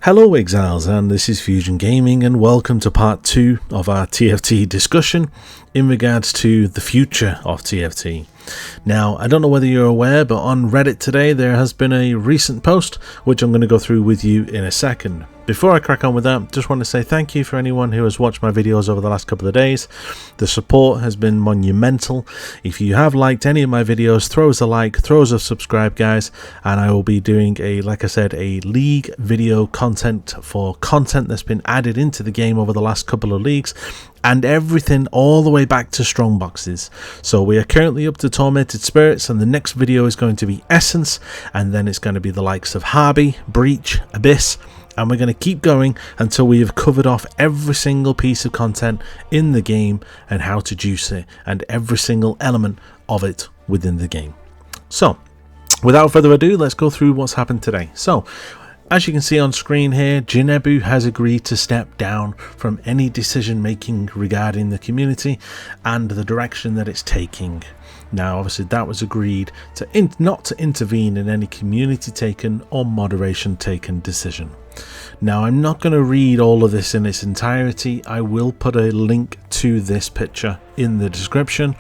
Hello Exiles, and this is Fusion Gaming, and welcome to part 2 of our TFT discussion in regards to the future of TFT. Now, I don't know whether you're aware, but on Reddit today there has been a recent post which I'm going to go through with you in a second. Before I crack on with that, just want to say thank you for anyone who has watched my videos over the last couple of days. The support has been monumental. If you have liked any of my videos, throw us a like, throw us a subscribe, guys, and I will be doing a league video content for content that's been added into the game over the last couple of leagues, and everything all the way back to strong boxes. So we are currently up to Tormented Spirits, and the next video is going to be Essence, and then it's going to be the likes of Harby, Breach, Abyss, and we're going to keep going until we have covered off every single piece of content in the game and how to juice it and every single element of it within the game. So without further ado, let's go through what's happened today. So as you can see on screen here, Jenubu has agreed to step down from any decision making regarding the community and the direction that it's taking. Now obviously that was agreed to not to intervene in any community taken or moderation taken decision. Now I'm not going to read all of this in its entirety. I will put a link to this picture in the description,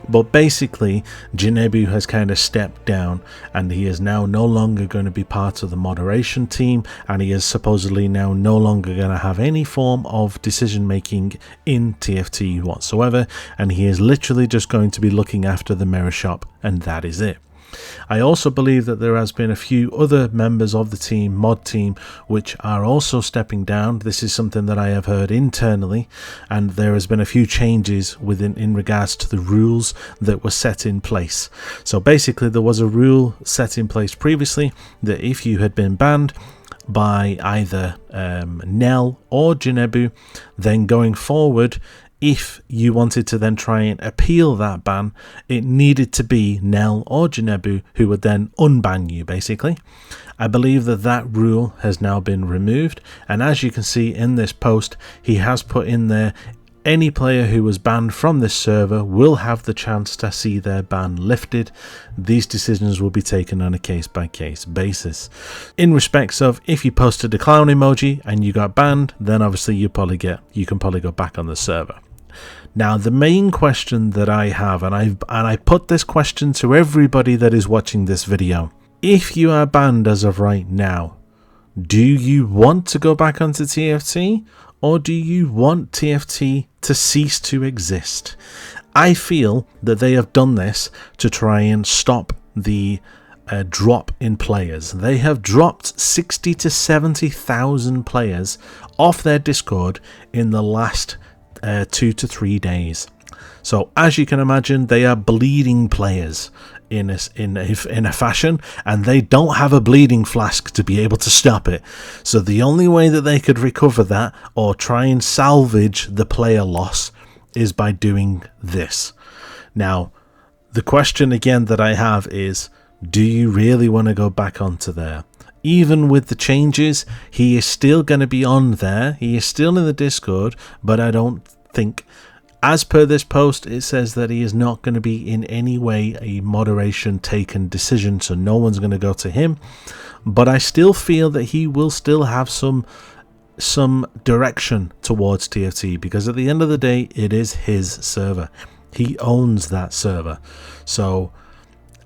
but basically Jenubu has kind of stepped down and he is now no longer going to be part of the moderation team, and he is supposedly now no longer going to have any form of decision making in TFT whatsoever, and he is literally just going to be looking after the mirror shop, and that is it. I also believe that there has been a few other members of the team, mod team, which are also stepping down. This is something that I have heard internally, and there has been a few changes in regards to the rules that were set in place. So basically there was a rule set in place previously that if you had been banned by either Nell or Jenubu, then going forward, if you wanted to then try and appeal that ban, it needed to be Nell or Jenubu who would then unban you, basically. I believe that that rule has now been removed, and as you can see in this post, he has put in there any player who was banned from this server will have the chance to see their ban lifted. These decisions will be taken on a case-by-case basis. In respects of if you posted a clown emoji and you got banned, then obviously you can probably go back on the server. Now the main question that I have, and I put this question to everybody that is watching this video: if you are banned as of right now, do you want to go back onto TFT, or do you want TFT to cease to exist? I feel that they have done this to try and stop the drop in players. They have dropped 60 to 70,000 players off their Discord in the last 2 to 3 days. So as you can imagine, they are bleeding players in a fashion, and they don't have a bleeding flask to be able to stop it. So the only way that they could recover that or try and salvage the player loss is by doing this. Now the question again that I have is, do you really want to go back onto there? Even with the changes, he is still going to be on there. He is still in the Discord, but I don't think, as per this post, it says that he is not going to be in any way a moderation taken decision, so no one's going to go to him. But I still feel that he will still have some direction towards TFT, because at the end of the day, it is his server. He owns that server. So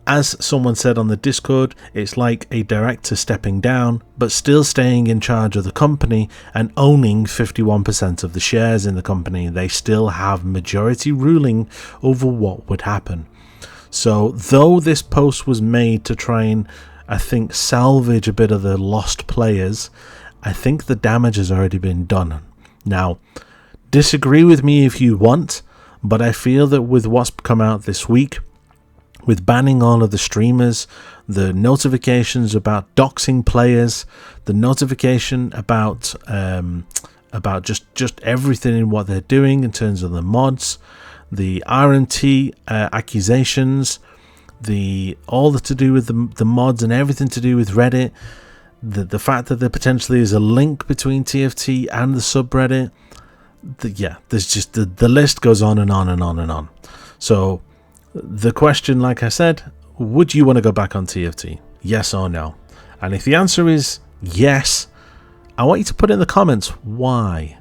as someone said on the Discord, it's like a director stepping down but still staying in charge of the company and owning 51% of the shares in the company. They still have majority ruling over what would happen. So though this post was made to try and, I think, salvage a bit of the lost players, I think the damage has already been done. Now, disagree with me if you want, but I feel that with what's come out this week, with banning all of the streamers, the notifications about doxing players, the notification about just everything in what they're doing in terms of the mods, the RMT accusations, all that to do with the mods and everything to do with Reddit, the fact that there potentially is a link between TFT and the subreddit, there's just the list goes on and on and on and on. So the question, like I said, would you want to go back on TFT? Yes or no? And if the answer is yes, I want you to put in the comments why,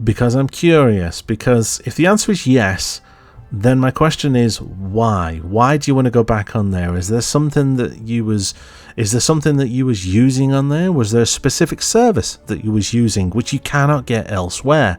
because I'm curious. Because if the answer is yes, then my question is why? Why do you want to go back on there? Is there something that you was using on there? Was there a specific service that you was using which you cannot get elsewhere?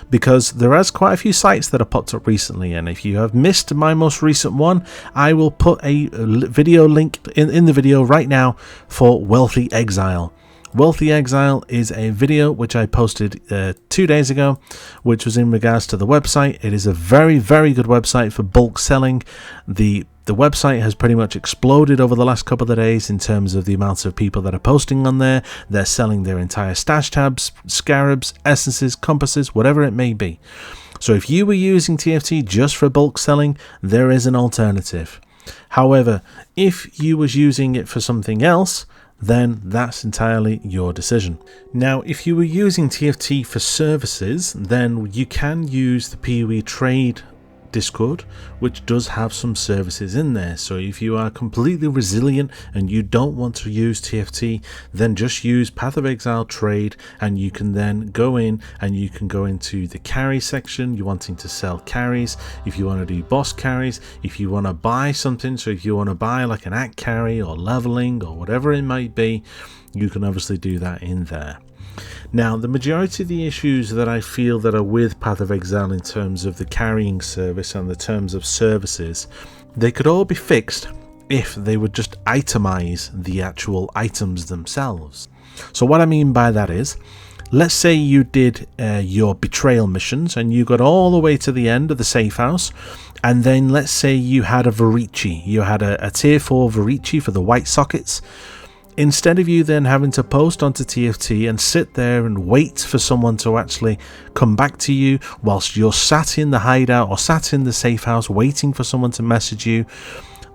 Because there is quite a few sites that have popped up recently, and if you have missed my most recent one, I will put a video link in the video right now for Wealthy Exile. Wealthy Exile is a video which I posted 2 days ago, which was in regards to the website. It is a very, very good website for bulk selling. The website has pretty much exploded over the last couple of days in terms of the amounts of people that are posting on there. They're selling their entire stash tabs, scarabs, essences, compasses, whatever it may be. So if you were using TFT just for bulk selling, there is an alternative. However, if you was using it for something else, then that's entirely your decision. Now, if you were using TFT for services, then you can use the PoE Trade Discord, which does have some services in there. So if you are completely resilient and you don't want to use TFT, then just use Path of Exile Trade, and you can then go in and you can go into the carry section. You're wanting to sell carries, if you want to do boss carries, if you want to buy something, so if you want to buy like an act carry or leveling or whatever it might be, you can obviously do that in there. Now, the majority of the issues that I feel that are with Path of Exile in terms of the carrying service and the terms of services, they could all be fixed if they would just itemize the actual items themselves. So what I mean by that is, let's say you did your betrayal missions and you got all the way to the end of the safe house, and then let's say you had a Varici, you had a tier 4 Varici for the white sockets. Instead of you then having to post onto TFT and sit there and wait for someone to actually come back to you whilst you're sat in the hideout or sat in the safe house waiting for someone to message you,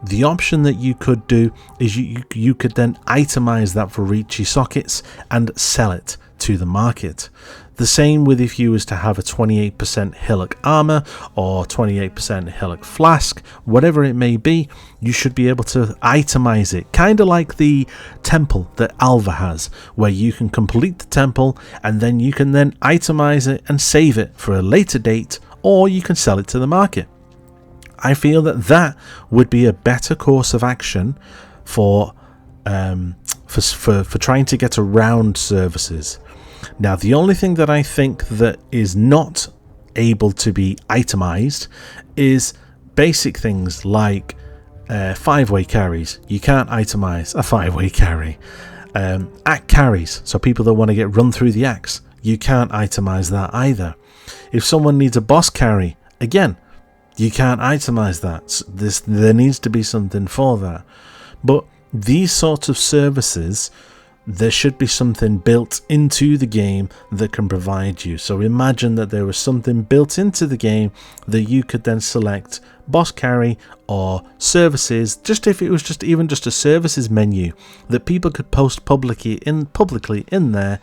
the option that you could do is you could then itemize that Varici sockets and sell it to the market. The same with if you was to have a 28% Hillock armor or 28% Hillock flask, whatever it may be, you should be able to itemize it, kind of like the temple that Alva has, where you can complete the temple and then you can then itemize it and save it for a later date, or you can sell it to the market. I feel that that would be a better course of action for trying to get around services. Now, the only thing that I think that is not able to be itemized is basic things like 5-way carries. You can't itemize a 5-way carry. Act carries, so people that want to get run through the axe, you can't itemize that either. If someone needs a boss carry, again, you can't itemize that. There needs to be something for that. But these sorts of services, there should be something built into the game that can provide you. So imagine that there was something built into the game that you could then select boss carry or services, just if it was just even just a services menu that people could post publicly in there,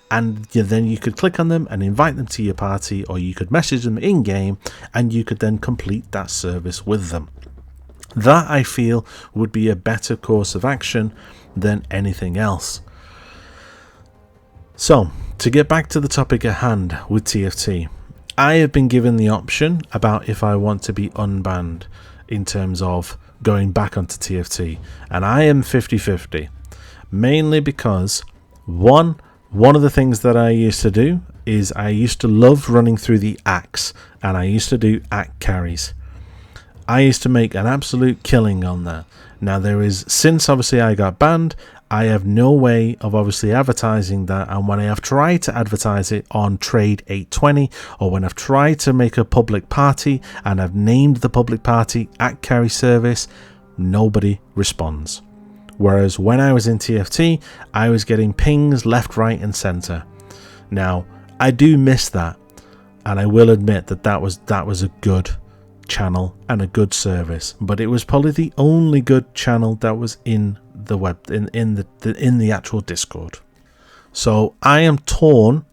and then you could click on them and invite them to your party, or you could message them in game and you could then complete that service with them. That, I feel, would be a better course of action than anything else. So, to get back to the topic at hand with TFT, I have been given the option about if I want to be unbanned in terms of going back onto TFT, and I am 50-50, mainly because one of the things that I used to do is I used to love running through the axe, and I used to do act carries. I used to make an absolute killing on that. Now, since obviously I got banned, I have no way of obviously advertising that, and when I have tried to advertise it on Trade 820, or when I've tried to make a public party and I've named the public party Act Carry Service, nobody responds. Whereas when I was in TFT, I was getting pings left, right and centre. Now, I do miss that, and I will admit that was a good channel and a good service, but it was probably the only good channel that was in the web, in the actual Discord. So I am torn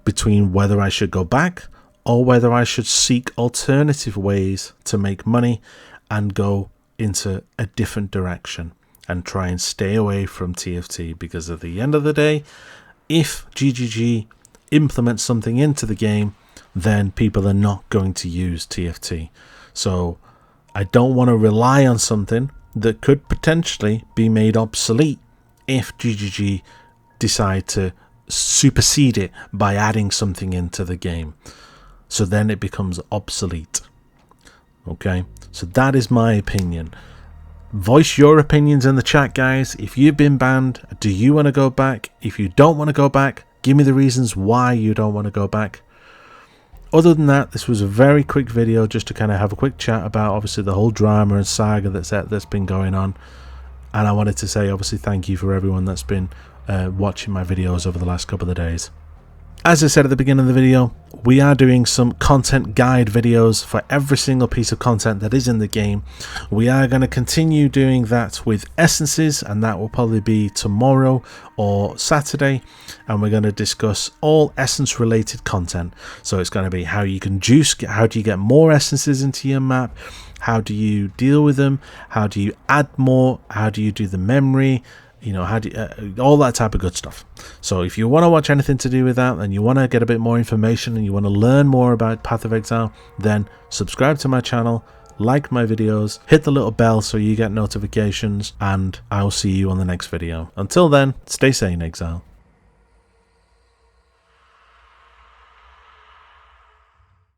between whether I should go back or whether I should seek alternative ways to make money and go into a different direction and try and stay away from TFT, because at the end of the day, if GGG implements something into the game, then people are not going to use TFT. So I don't want to rely on something that could potentially be made obsolete if GGG decide to supersede it by adding something into the game. So then it becomes obsolete. Okay, so that is my opinion. Voice your opinions in the chat, guys. If you've been banned, do you want to go back? If you don't want to go back, give me the reasons why you don't want to go back. Other than that, this was a very quick video just to kind of have a quick chat about obviously the whole drama and saga that's been going on. And I wanted to say obviously thank you for everyone that's been watching my videos over the last couple of days. As I said at the beginning of the video, we are doing some content guide videos for every single piece of content that is in the game. We are going to continue doing that with essences, and that will probably be tomorrow or Saturday, and we're going to discuss all essence related content. So it's going to be how you can juice, how do you get more essences into your map, how do you deal with them, how do you add more, how do you do the memory, you know, how do you, all that type of good stuff. So if you want to watch anything to do with that and you want to get a bit more information and you want to learn more about Path of Exile, then subscribe to my channel, like my videos, hit the little bell so you get notifications, and I'll see you on the next video. Until then, stay sane, Exile.